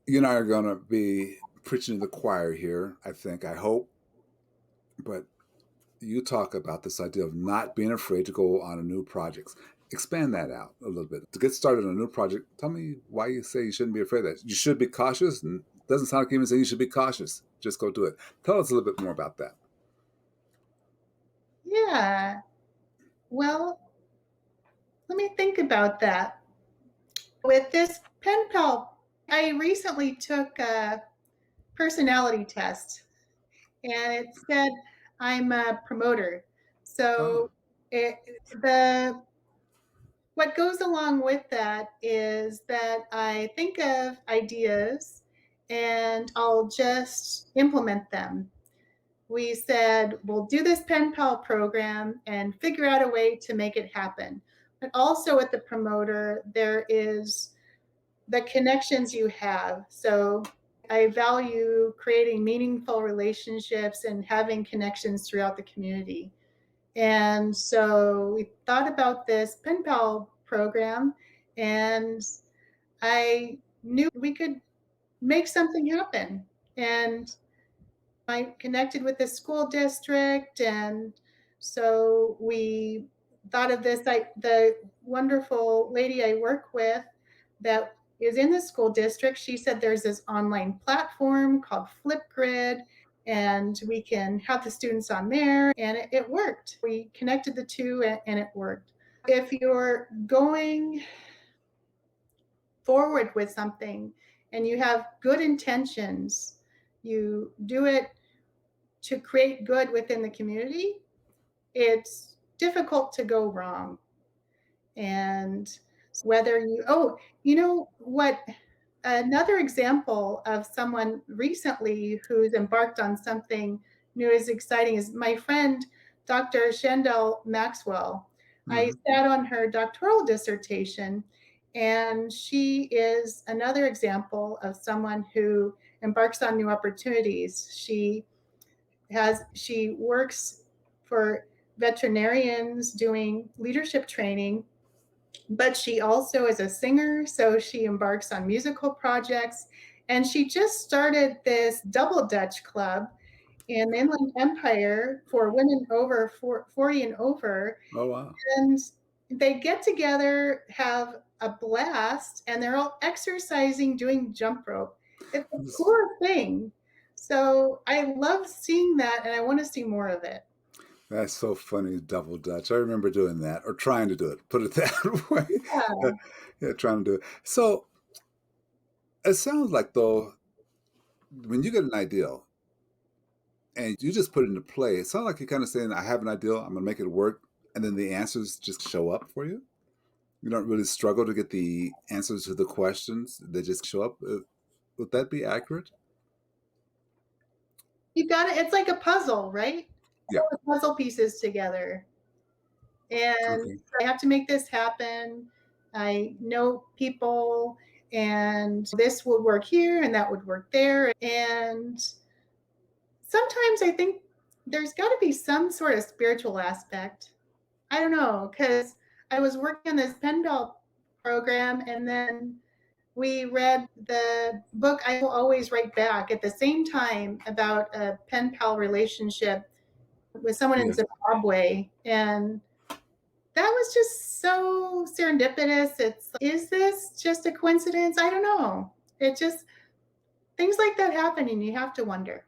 You and I are going to be preaching to the choir here, I think, I hope. But you talk about this idea of not being afraid to go on a new projects. Expand that out a little bit. To get started on a new project, tell me why you say you shouldn't be afraid of that. You should be cautious. And it doesn't sound like you even saying you should be cautious. Just go do it. Tell us a little bit more about that. Yeah. Well, let me think about that. With this pen pal, I recently took a personality test and it said I'm a promoter. Oh, So it, the what goes along with that is that I think of ideas and I'll just implement them. We said, we'll do this pen pal program and figure out a way to make it happen. But also at the promoter, there is the connections you have. So I value creating meaningful relationships and having connections throughout the community. And so we thought about this pen pal program, and I knew we could make something happen. And I connected with the school district, and so we thought of this. The wonderful lady I work with that is in the school district, she said there's this online platform called Flipgrid, and we can have the students on there, and it worked. We connected the two, and it worked. If you're going forward with something and you have good intentions, you do it to create good within the community, it's difficult to go wrong. And whether you know what, another example of someone recently who's embarked on something new is exciting is my friend, Dr. Shandell Maxwell. I hmm, sat on her doctoral dissertation, and she is another example of someone who embarks on new opportunities. She works for veterinarians doing leadership training, but she also is a singer, so she embarks on musical projects. And she just started this double Dutch club in the Inland Empire for women over 40 and over. oh, wow. And they get together, have a blast, and they're all exercising, doing jump rope. It's a This- cool thing. So I love seeing that, and I want to see more of it. That's so funny, double Dutch. I remember doing that or trying to do it, put it that way. Yeah. Yeah, trying to do it. So it sounds like, though, when you get an ideal, and you just put it into play. It sounds like you're kind of saying, I have an ideal, I'm going to make it work. And then the answers just show up for you. You don't really struggle to get the answers to the questions, they just show up. Would that be accurate? You got it. It's like a puzzle, right? Yeah. All the puzzle pieces together. And Okay. I have to make this happen. I know people, and this would work here and that would work there. And sometimes I think there's got to be some sort of spiritual aspect. I don't know, because I was working on this pen pal program, and then we read the book I Will Always Write Back at the same time about a pen pal relationship with someone in Yeah. Zimbabwe. And that was just so serendipitous. Is this just a coincidence? I don't know. It just, things like that happen and you have to wonder.